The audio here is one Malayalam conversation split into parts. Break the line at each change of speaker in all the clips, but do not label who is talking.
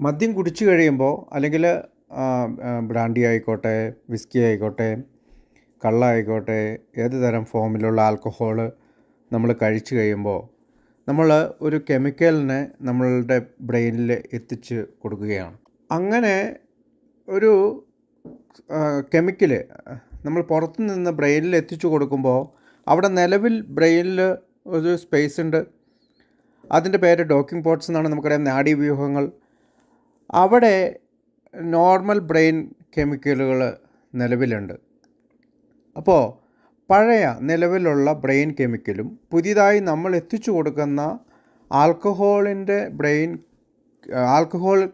മദ്യം കുടിച്ചു കഴിയുമ്പോൾ അല്ലെങ്കിൽ ബ്രാൻഡി ആയിക്കോട്ടെ, വിസ്കി ആയിക്കോട്ടെ, കള്ള് ആയിക്കോട്ടെ, ഏത് തരം ഫോമിലുള്ള ആൽക്കഹോൾ നമ്മൾ കഴിച്ചു കഴിയുമ്പോൾ നമ്മൾ ഒരു കെമിക്കലിനെ നമ്മളുടെ ബ്രെയിനിൽ എത്തിച്ച് കൊടുക്കുകയാണ്. അങ്ങനെ ഒരു കെമിക്കൽ നമ്മൾ പുറത്തു നിന്ന് ബ്രെയിനിൽ എത്തിച്ചു കൊടുക്കുമ്പോൾ അവിടെ നിലവിൽ ബ്രെയിനിൽ ഒരു സ്പേസ് ഉണ്ട്. അതിൻ്റെ പേര് ഡോക്കിംഗ് പോട്ട്സ് എന്നാണ്. നമുക്കറിയാം, നാഡീവ്യൂഹങ്ങൾ. അവിടെ നോർമൽ ബ്രെയിൻ കെമിക്കലുകൾ നിലവിലുണ്ട്. അപ്പോൾ പഴയ നിലവിലുള്ള ബ്രെയിൻ കെമിക്കലും പുതിയതായി നമ്മൾ എത്തിച്ചു കൊടുക്കുന്ന ആൽക്കഹോൾ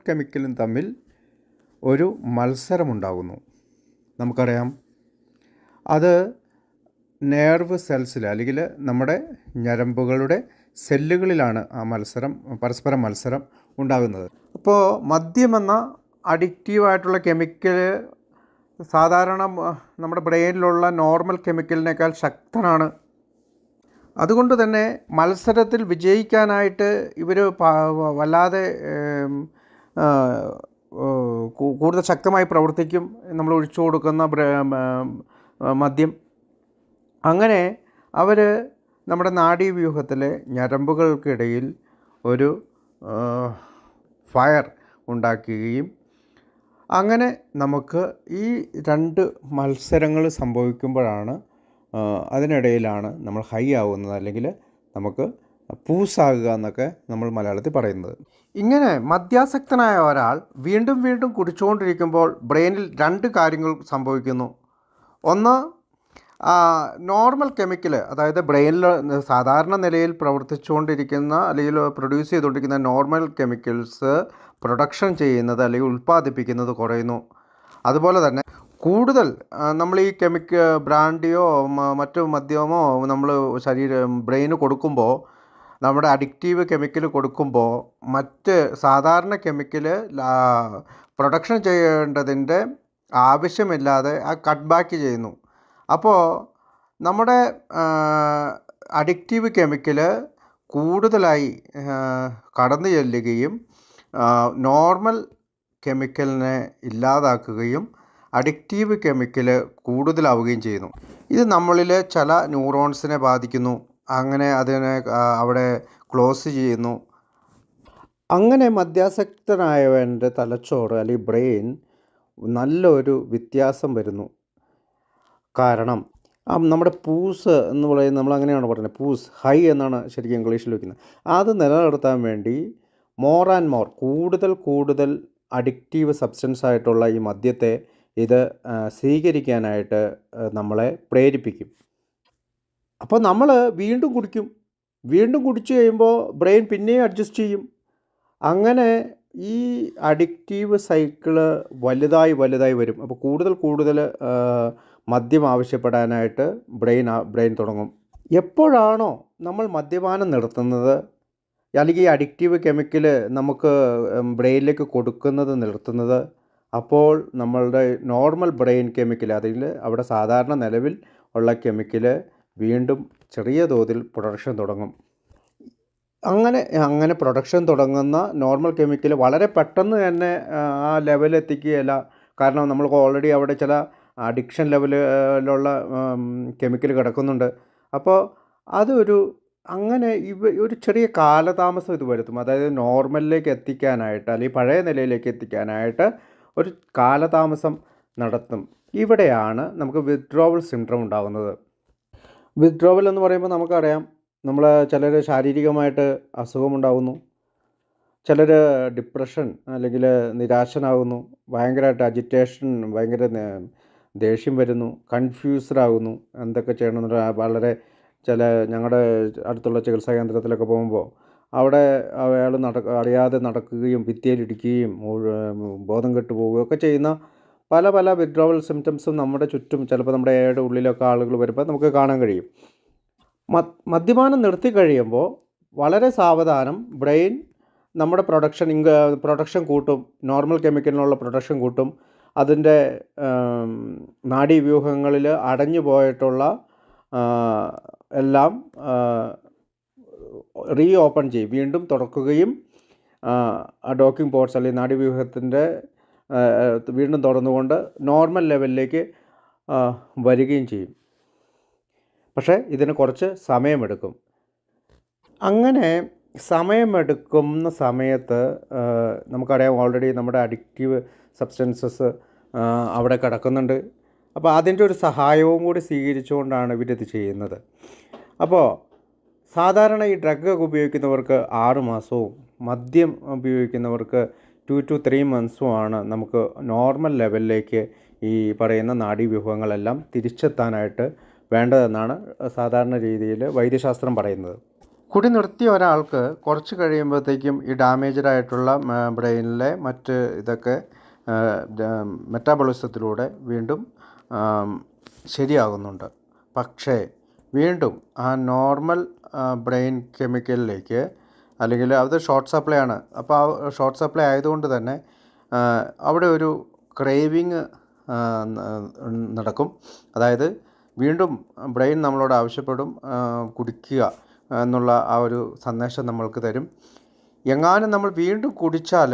കെമിക്കലും തമ്മിൽ ഒരു മത്സരമുണ്ടാകുന്നു. നമുക്കറിയാം, അത് നെർവ് സെൽസിൽ അല്ലെങ്കിൽ നമ്മുടെ ഞരമ്പുകളുടെ സെല്ലുകളിലാണ് പരസ്പരം മത്സരം ഉണ്ടാകുന്നത്. അപ്പോൾ മദ്യമെന്ന അഡിക്റ്റീവായിട്ടുള്ള കെമിക്കൽ സാധാരണ നമ്മുടെ ബ്രെയിനിലുള്ള നോർമൽ കെമിക്കലിനേക്കാൾ ശക്തനാണ്. അതുകൊണ്ട് തന്നെ മത്സരത്തിൽ വിജയിക്കാനായിട്ട് ഇവർ വല്ലാതെ കൂടുതൽ ശക്തമായി പ്രവർത്തിക്കും നമ്മൾ ഒഴിച്ചു കൊടുക്കുന്ന മദ്യം. അങ്ങനെ അവർ നമ്മുടെ നാഡീവ്യൂഹത്തിലെ ഞരമ്പുകൾക്കിടയിൽ ഒരു ഫയർ ഉണ്ടാക്കുകയും അങ്ങനെ നമുക്ക് ഈ രണ്ട് മത്സരങ്ങൾ സംഭവിക്കുമ്പോഴാണ് അതിനിടയിലാണ് നമ്മൾ ഹൈ ആവുന്നത്, അല്ലെങ്കിൽ നമുക്ക് പൂസാകുക എന്നൊക്കെ നമ്മൾ മലയാളത്തിൽ പറയുന്നത്. ഇങ്ങനെ മദ്യാസക്തനായ ഒരാൾ വീണ്ടും വീണ്ടും കുടിച്ചുകൊണ്ടിരിക്കുമ്പോൾ ബ്രെയിനിൽ രണ്ട് കാര്യങ്ങൾ സംഭവിക്കുന്നു. ഒന്ന്, നോർമൽ കെമിക്കൽ, അതായത് ബ്രെയിനിൽ സാധാരണ നിലയിൽ പ്രവർത്തിച്ചുകൊണ്ടിരിക്കുന്ന അല്ലെങ്കിൽ പ്രൊഡ്യൂസ് ചെയ്തുകൊണ്ടിരിക്കുന്ന നോർമൽ കെമിക്കൽസ് പ്രൊഡക്ഷൻ ചെയ്യുന്നത് അല്ലെങ്കിൽ ഉൽപ്പാദിപ്പിക്കുന്നത് കുറയുന്നു. അതുപോലെ തന്നെ കൂടുതൽ നമ്മൾ ഈ ബ്രാൻഡിയോ മറ്റു മദ്യമോ നമ്മൾ ബ്രെയിന് കൊടുക്കുമ്പോൾ, നമ്മുടെ അഡിക്റ്റീവ് കെമിക്കൽ കൊടുക്കുമ്പോൾ മറ്റ് സാധാരണ കെമിക്കൽ പ്രൊഡക്ഷൻ ചെയ്യേണ്ടതിൻ്റെ ആവശ്യമില്ലാതെ കട്ട് ബാക്ക് ചെയ്യുന്നു. അപ്പോൾ നമ്മുടെ അഡിക്റ്റീവ് കെമിക്കൽ കൂടുതലായി കടന്നു ചെല്ലുകയും നോർമൽ കെമിക്കലിനെ ഇല്ലാതാക്കുകയും അഡിക്റ്റീവ് കെമിക്കൽ കൂടുതലാവുകയും ചെയ്യുന്നു. ഇത് നമ്മളിൽ ചില ന്യൂറോൺസിനെ ബാധിക്കുന്നു. അങ്ങനെ അതിനെ അവിടെ ക്ലോസ് ചെയ്യുന്നു. അങ്ങനെ മദ്യാസക്തനായവൻ്റെ തലച്ചോറ് അല്ലെങ്കിൽ ബ്രെയിൻ നല്ലൊരു വ്യത്യാസം വരുന്നു. കാരണം നമ്മുടെ പൂസ് എന്ന് പറയുന്നത്, നമ്മൾ അങ്ങനെയാണ് പറയുന്നത്, പൂസ് ഹൈ എന്നാണ് ശരിക്കും ഇംഗ്ലീഷിൽ വയ്ക്കുന്നത്. അത് നിലനിർത്താൻ വേണ്ടി മോർ ആൻഡ് മോർ കൂടുതൽ അഡിക്റ്റീവ് സബ്സ്റ്റൻസ് ആയിട്ടുള്ള ഈ മദ്യത്തെ ഇത് സ്വീകരിക്കാനായിട്ട് നമ്മളെ പ്രേരിപ്പിക്കും. അപ്പോൾ നമ്മൾ വീണ്ടും കുടിച്ചു കഴിയുമ്പോൾ ബ്രെയിൻ പിന്നെയും അഡ്ജസ്റ്റ് ചെയ്യും. അങ്ങനെ ഈ അഡിക്റ്റീവ് സൈക്കിള് വലുതായി വരും. അപ്പോൾ കൂടുതൽ മദ്യം ആവശ്യപ്പെടാനായിട്ട് ബ്രെയിൻ തുടങ്ങും. എപ്പോഴാണോ നമ്മൾ മദ്യപാനം നിർത്തുന്നത്, അല്ലെങ്കിൽ അഡിക്റ്റീവ് കെമിക്കൽ നമുക്ക് ബ്രെയിനിലേക്ക് കൊടുക്കുന്നത് നിർത്തുന്നത്, അപ്പോൾ നമ്മളുടെ നോർമൽ ബ്രെയിൻ കെമിക്കൽ, അതിൽ അവിടെ സാധാരണ നിലവിൽ ഉള്ള കെമിക്കൽ വീണ്ടും ചെറിയ തോതിൽ പ്രൊഡക്ഷൻ തുടങ്ങും. അങ്ങനെ പ്രൊഡക്ഷൻ തുടങ്ങുന്ന നോർമൽ കെമിക്കൽ വളരെ പെട്ടെന്ന് തന്നെ ആ ലെവലെത്തിക്കുകയില്ല. കാരണം നമ്മൾക്ക് ഓൾറെഡി അവിടെ ചില അഡിക്ഷൻ ലെവലിലുള്ള കെമിക്കൽ കിടക്കുന്നുണ്ട്. അപ്പോൾ അങ്ങനെ ഒരു ചെറിയ കാലതാമസം ഇത് വരുത്തും. അതായത് നോർമലിലേക്ക് എത്തിക്കാനായിട്ട്, അല്ലെങ്കിൽ പഴയ നിലയിലേക്ക് എത്തിക്കാനായിട്ട് ഒരു കാലതാമസം നടത്തും. ഇവിടെയാണ് നമുക്ക് വിത്ഡ്രോവൽ സിൻഡ്രോം ഉണ്ടാകുന്നത്. വിത്ഡ്രോവൽ എന്ന് പറയുമ്പോൾ നമുക്കറിയാം, ചിലർ ശാരീരികമായിട്ട് അസുഖമുണ്ടാകുന്നു, ചിലർ ഡിപ്രഷൻ അല്ലെങ്കിൽ നിരാശനാകുന്നു, ഭയങ്കരമായിട്ട് അജിറ്റേഷൻ, ഭയങ്കര ദേഷ്യം വരുന്നു, കൺഫ്യൂസ്ഡ് ആകുന്നു, എന്തൊക്കെ ചെയ്യണമെന്നുള്ള വളരെ ഞങ്ങളുടെ അടുത്തുള്ള ചികിത്സാ കേന്ദ്രത്തിലൊക്കെ പോകുമ്പോൾ അവിടെ അയാൾ അറിയാതെ നടക്കുകയും ഭിത്തിയിലിടിക്കുകയും ബോധം കെട്ടു പോവുകയും ഒക്കെ ചെയ്യുന്ന പല വിത്ഡ്രോവൽ സിംറ്റംസും നമ്മുടെ ചുറ്റും, ചിലപ്പോൾ നമ്മുടെ ഉള്ളിലൊക്കെ ആളുകൾ വരുമ്പോൾ നമുക്ക് കാണാൻ കഴിയും. മദ്യപാനം നിർത്തി കഴിയുമ്പോൾ വളരെ സാവധാനം ബ്രെയിൻ നമ്മുടെ പ്രൊഡക്ഷൻ കൂട്ടും, നോർമൽ കെമിക്കലിനുള്ള പ്രൊഡക്ഷൻ കൂട്ടും. അതിൻ്റെ നാഡീവ്യൂഹങ്ങളിൽ അടഞ്ഞു പോയിട്ടുള്ള എല്ലാം റീ ഓപ്പൺ ചെയ്യും, വീണ്ടും തുറക്കുകയും ആ ഡോക്കിംഗ് പോർട്സ് അല്ലെങ്കിൽ നാഡീവ്യൂഹത്തിൻ്റെ വീണ്ടും തുറന്നുകൊണ്ട് നോർമൽ ലെവലിലേക്ക് വരികയും ചെയ്യും. പക്ഷേ ഇതിന് കുറച്ച് സമയമെടുക്കും. അങ്ങനെ സമയമെടുക്കുന്ന സമയത്ത് നമുക്കറിയാം ഓൾറെഡി നമ്മുടെ അഡിക്റ്റീവ് സബ്സ്റ്റൻസസ് അവിടെ കിടക്കുന്നുണ്ട്. അപ്പോൾ അതിൻ്റെ ഒരു സഹായവും കൂടി സ്വീകരിച്ചുകൊണ്ടാണ് ഇവരിത് ചെയ്യുന്നത്. അപ്പോൾ സാധാരണ ഈ ഡ്രഗ് ഉപയോഗിക്കുന്നവർക്ക് 6 മാസവും മദ്യം ഉപയോഗിക്കുന്നവർക്ക് 2 to 3 മന്ത്സുമാണ് നമുക്ക് നോർമൽ ലെവലിലേക്ക് ഈ പറയുന്ന നാഡീവ്യൂഹങ്ങളെല്ലാം തിരിച്ചെത്താനായിട്ട് വേണ്ടതെന്നാണ് സാധാരണ രീതിയിൽ വൈദ്യശാസ്ത്രം പറയുന്നത്. കുടി നിർത്തിയ ഒരാൾക്ക് കുറച്ച് കഴിയുമ്പോഴത്തേക്കും ഈ ഡാമേജ്ഡ് ആയിട്ടുള്ള ബ്രെയിനിലെ മറ്റ് ഇതൊക്കെ മെറ്റാബോളിസത്തിലൂടെ വീണ്ടും ശരിയാകുന്നുണ്ട്. പക്ഷേ വീണ്ടും ആ നോർമൽ ബ്രെയിൻ കെമിക്കലിലേക്ക്, അല്ലെങ്കിൽ അത് ഷോർട്ട് സപ്ലൈ ആണ്. അപ്പോൾ ആ ഷോർട്ട് സപ്ലൈ ആയതുകൊണ്ട് തന്നെ അവിടെ ഒരു ക്രേവിങ് നടക്കും. അതായത് വീണ്ടും ബ്രെയിൻ നമ്മളോട് ആവശ്യപ്പെടും കുടിക്കുക എന്നുള്ള ആ ഒരു സന്ദേശം നമ്മൾക്ക് തരും. എങ്ങാനും നമ്മൾ വീണ്ടും കുടിച്ചാൽ,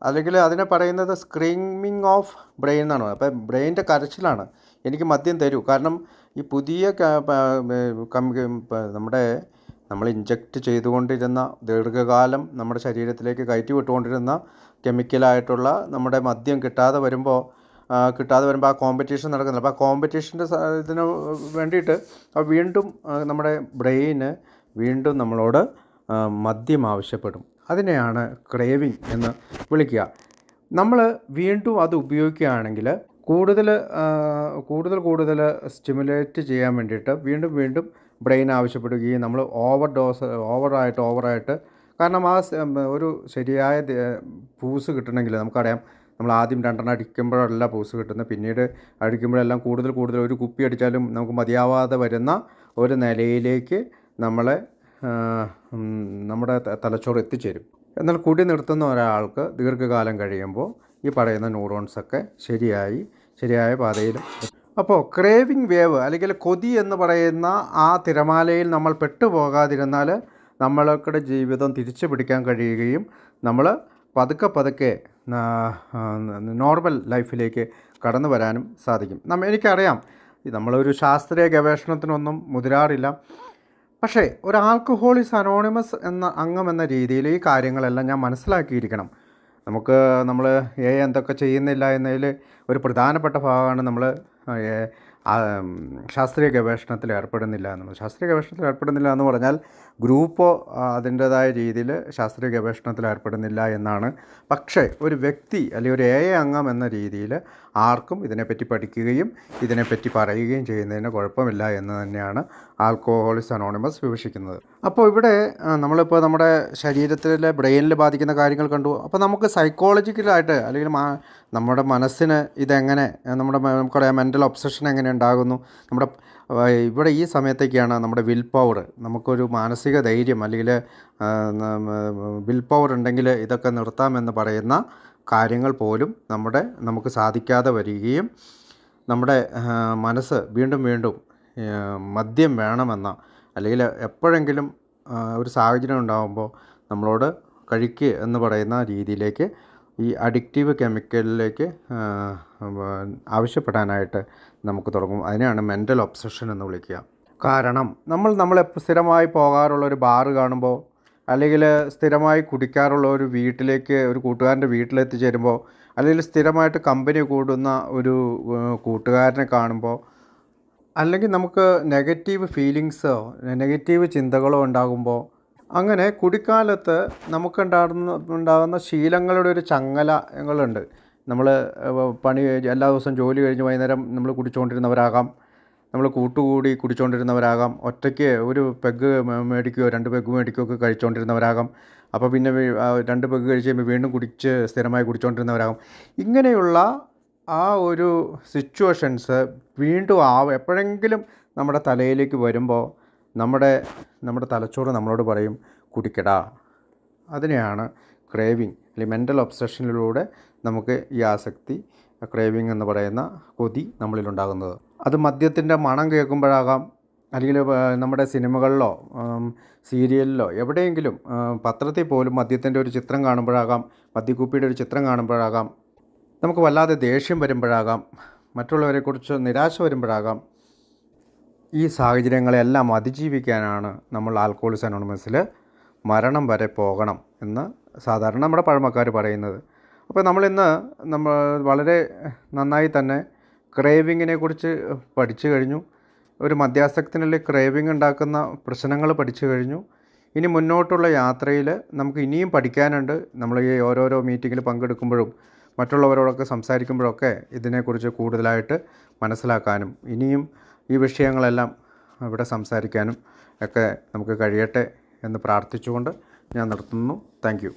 അല്ലെങ്കിൽ അതിനെ പറയുന്നത് സ്ക്രീമിങ് ഓഫ് ബ്രെയിൻ എന്നാണ്. അപ്പോൾ ബ്രെയിനിൻ്റെ കരച്ചിലാണ്, എനിക്ക് മദ്യം തരൂ. കാരണം ഈ പുതിയ നമ്മൾ ഇഞ്ചക്റ്റ് ചെയ്തുകൊണ്ടിരുന്ന ദീർഘകാലം നമ്മുടെ ശരീരത്തിലേക്ക് കയറ്റി വിട്ടുകൊണ്ടിരുന്ന കെമിക്കലായിട്ടുള്ള നമ്മുടെ മദ്യം കിട്ടാതെ വരുമ്പോൾ ആ കോമ്പറ്റീഷൻ നടക്കുന്നില്ല. അപ്പോൾ ആ കോമ്പറ്റീഷൻ്റെ ഇതിന് വേണ്ടിയിട്ട് വീണ്ടും നമ്മുടെ ബ്രെയിന് വീണ്ടും നമ്മളോട് മദ്യം ആവശ്യപ്പെടും. അതിനെയാണ് ക്രേവിങ് എന്ന് വിളിക്കുക. നമ്മൾ വീണ്ടും അത് ഉപയോഗിക്കുകയാണെങ്കിൽ കൂടുതൽ സ്റ്റിമുലേറ്റ് ചെയ്യാൻ വേണ്ടിയിട്ട് വീണ്ടും ബ്രെയിൻ ആവശ്യപ്പെടുകയും നമ്മൾ ഓവറായിട്ട് കാരണം ഒരു ശരിയായ പൂസ് കിട്ടണമെങ്കിൽ നമുക്കറിയാം, നമ്മൾ ആദ്യം 2 അടിക്കുമ്പോഴല്ല പൂസ് കിട്ടുന്നത്, പിന്നീട് അടിക്കുമ്പോഴെല്ലാം കൂടുതൽ ഒരു കുപ്പി അടിച്ചാലും നമുക്ക് മതിയാവാതെ വരുന്ന ഒരു നിലയിലേക്ക് നമ്മുടെ തലച്ചോറ് എത്തിച്ചേരും. എന്നാൽ കുടി നിർത്തുന്ന ഒരാൾക്ക് ദീർഘകാലം കഴിയുമ്പോൾ ഈ പറയുന്ന ന്യൂറോൺസൊക്കെ ശരിയായ പാതയിൽ. അപ്പോൾ ക്രേവിങ് വേവ് അല്ലെങ്കിൽ കൊതി എന്ന് പറയുന്ന ആ തിരമാലയിൽ നമ്മൾ പെട്ടുപോകാതിരുന്നാൽ നമ്മളുടെ ജീവിതം തിരിച്ചു പിടിക്കാൻ കഴിയുകയും നമ്മൾ പതുക്കെ നോർമൽ ലൈഫിലേക്ക് കടന്നു വരാനും സാധിക്കും. എനിക്കറിയാം നമ്മളൊരു ശാസ്ത്രീയ ഗവേഷണത്തിനൊന്നും മുതിരാറില്ല. പക്ഷേ ഒരു ആൽക്കഹോളിക്സ് അനോണിമസ് എന്ന അംഗം എന്ന രീതിയിൽ ഈ കാര്യങ്ങളെല്ലാം ഞാൻ മനസ്സിലാക്കിയിരിക്കണം. നമ്മൾ എന്തൊക്കെ ചെയ്യുന്നില്ല എന്നതിൽ ഒരു പ്രധാനപ്പെട്ട ഭാഗമാണ് നമ്മൾ ശാസ്ത്രീയ ഗവേഷണത്തിൽ ഏർപ്പെടുന്നില്ല എന്നുള്ളത്. ശാസ്ത്രീയ ഗവേഷണത്തിൽ ഏർപ്പെടുന്നില്ല എന്ന് പറഞ്ഞാൽ ഗ്രൂപ്പോ അതിൻ്റേതായ രീതിയിൽ ശാസ്ത്രീയ ഗവേഷണത്തിൽ ഏർപ്പെടുന്നില്ല എന്നാണ്. പക്ഷേ ഒരു വ്യക്തി അല്ലെങ്കിൽ ഒരു അംഗം എന്ന രീതിയിൽ ആർക്കും ഇതിനെപ്പറ്റി പഠിക്കുകയും ഇതിനെപ്പറ്റി പറയുകയും ചെയ്യുന്നതിന് കുഴപ്പമില്ല എന്ന് തന്നെയാണ് ആൽക്കഹോളിക്സ് അനോണിമസ് വിവക്ഷിക്കുന്നത്. അപ്പോൾ ഇവിടെ നമ്മളിപ്പോൾ നമ്മുടെ ശരീരത്തിലെ ബ്രെയിനിൽ ബാധിക്കുന്ന കാര്യങ്ങൾ കണ്ടു. അപ്പോൾ നമുക്ക് സൈക്കോളജിക്കലായിട്ട് അല്ലെങ്കിൽ നമ്മുടെ മനസ്സിന് ഇതെങ്ങനെ നമുക്കറിയാം മെൻ്റൽ ഒബ്സഷൻ എങ്ങനെ ഉണ്ടാകുന്നു. ഇവിടെ ഈ സമയത്തേക്കാണ് നമ്മുടെ വിൽ പവർ, നമുക്കൊരു മാനസിക ധൈര്യം അല്ലെങ്കിൽ വിൽ പവർ ഉണ്ടെങ്കിൽ ഇതൊക്കെ നിർത്താമെന്ന് പറയുന്ന കാര്യങ്ങൾ പോലും നമുക്ക് സാധിക്കാതെ വരികയും നമ്മുടെ മനസ്സ് വീണ്ടും മദ്യം വേണമെന്ന, അല്ലെങ്കിൽ എപ്പോഴെങ്കിലും ഒരു സാഹചര്യം ഉണ്ടാകുമ്പോൾ നമ്മളോട് കഴിക്കുക എന്ന് പറയുന്ന രീതിയിലേക്ക് ഈ അഡിക്റ്റീവ് കെമിക്കലിലേക്ക് ആവശ്യപ്പെടാനായിട്ട് നമുക്ക് തുടങ്ങും. അതിനെയാണ് മെൻ്റൽ ഒബ്സഷൻ എന്ന് വിളിക്കുക. കാരണം നമ്മൾ സ്ഥിരമായി പോകാറുള്ള ഒരു ബാറ് കാണുമ്പോൾ, അല്ലെങ്കിൽ സ്ഥിരമായി കുടിക്കാറുള്ള ഒരു കൂട്ടുകാരൻ്റെ വീട്ടിലെത്തിച്ചേരുമ്പോൾ, അല്ലെങ്കിൽ സ്ഥിരമായിട്ട് കമ്പനി കൂടുന്ന ഒരു കൂട്ടുകാരനെ കാണുമ്പോൾ, അല്ലെങ്കിൽ നമുക്ക് നെഗറ്റീവ് ഫീലിങ്സോ നെഗറ്റീവ് ചിന്തകളോ ഉണ്ടാകുമ്പോൾ, അങ്ങനെ കുടിക്കാലത്ത് നമുക്കുണ്ടാകുന്ന ശീലങ്ങളുടെ ഒരു ചങ്ങലകളുണ്ട്. നമ്മൾ എല്ലാ ദിവസവും ജോലി കഴിഞ്ഞ് വൈകുന്നേരം നമ്മൾ കുടിച്ചുകൊണ്ടിരുന്നവരാകാം, നമ്മൾ കൂട്ടുകൂടി കുടിച്ചുകൊണ്ടിരുന്നവരാകാം, ഒറ്റയ്ക്ക് ഒരു പെഗ് മേടിക്കുകയോ 2 പെഗ് മേടിക്കുകയോ ഒക്കെ കഴിച്ചുകൊണ്ടിരുന്നവരാകാം. അപ്പോൾ പിന്നെ 2 പെഗ് കഴിച്ച് കഴിയുമ്പോൾ വീണ്ടും സ്ഥിരമായി കുടിച്ചുകൊണ്ടിരുന്നവരാകാം. ഇങ്ങനെയുള്ള ആ ഒരു സിറ്റുവേഷൻസ് വീണ്ടും എപ്പോഴെങ്കിലും നമ്മുടെ തലയിലേക്ക് വരുമ്പോൾ നമ്മുടെ തലച്ചോറ് നമ്മളോട് പറയും കുടിക്കടാ. അതിനെയാണ് ക്രേവിങ് അല്ലെങ്കിൽ മെൻ്റൽ ഒബ്സഷനിലൂടെ നമുക്ക് ഈ ആസക്തി, ക്രേവിങ് എന്ന് പറയുന്ന കൊതി നമ്മളിലുണ്ടാകുന്നത്. അത് മദ്യത്തിൻ്റെ മണം കേൾക്കുമ്പോഴാകാം, അല്ലെങ്കിൽ നമ്മുടെ സിനിമകളിലോ സീരിയലിലോ എവിടെയെങ്കിലും പത്രത്തിൽ പോലും മദ്യത്തിൻ്റെ ഒരു ചിത്രം കാണുമ്പോഴാകാം, മദ്യക്കുപ്പിയുടെ ഒരു ചിത്രം കാണുമ്പോഴാകാം, നമുക്ക് വല്ലാതെ ദേഷ്യം വരുമ്പോഴാകാം, മറ്റുള്ളവരെക്കുറിച്ച് നിരാശ വരുമ്പോഴാകാം. ഈ സാഹചര്യങ്ങളെല്ലാം അതിജീവിക്കാനാണ് നമ്മൾ ആൽക്കഹോളിക്സ് അനോണിമസിൽ മരണം വരെ പോകണം എന്ന് സാധാരണ നമ്മുടെ പഴമക്കാർ പറയുന്നത്. അപ്പോൾ നമ്മൾ വളരെ നന്നായി തന്നെ ക്രേവിങ്ങിനെ കുറിച്ച് പഠിച്ചു കഴിഞ്ഞു. ഒരു മദ്യാസക്തിനുള്ള ക്രേവിങ് ഉണ്ടാക്കുന്ന പ്രശ്നങ്ങൾ പഠിച്ചു കഴിഞ്ഞു. ഇനി മുന്നോട്ടുള്ള യാത്രയിൽ നമുക്ക് ഇനിയും പഠിക്കാനുണ്ട്. നമ്മൾ ഈ ഓരോരോ മീറ്റിങ്ങിൽ പങ്കെടുക്കുമ്പോഴും മറ്റുള്ളവരോടൊക്കെ സംസാരിക്കുമ്പോഴൊക്കെ ഇതിനെക്കുറിച്ച് കൂടുതലായിട്ട് മനസ്സിലാക്കാനും ഇനിയും ഈ വിഷയങ്ങളെല്ലാം ഇവിടെ സംസാരിക്കാനും ഒക്കെ നമുക്ക് കഴിയട്ടെ എന്ന് പ്രാർത്ഥിച്ചുകൊണ്ട് ഞാൻ നിർത്തുന്നു. Thank you.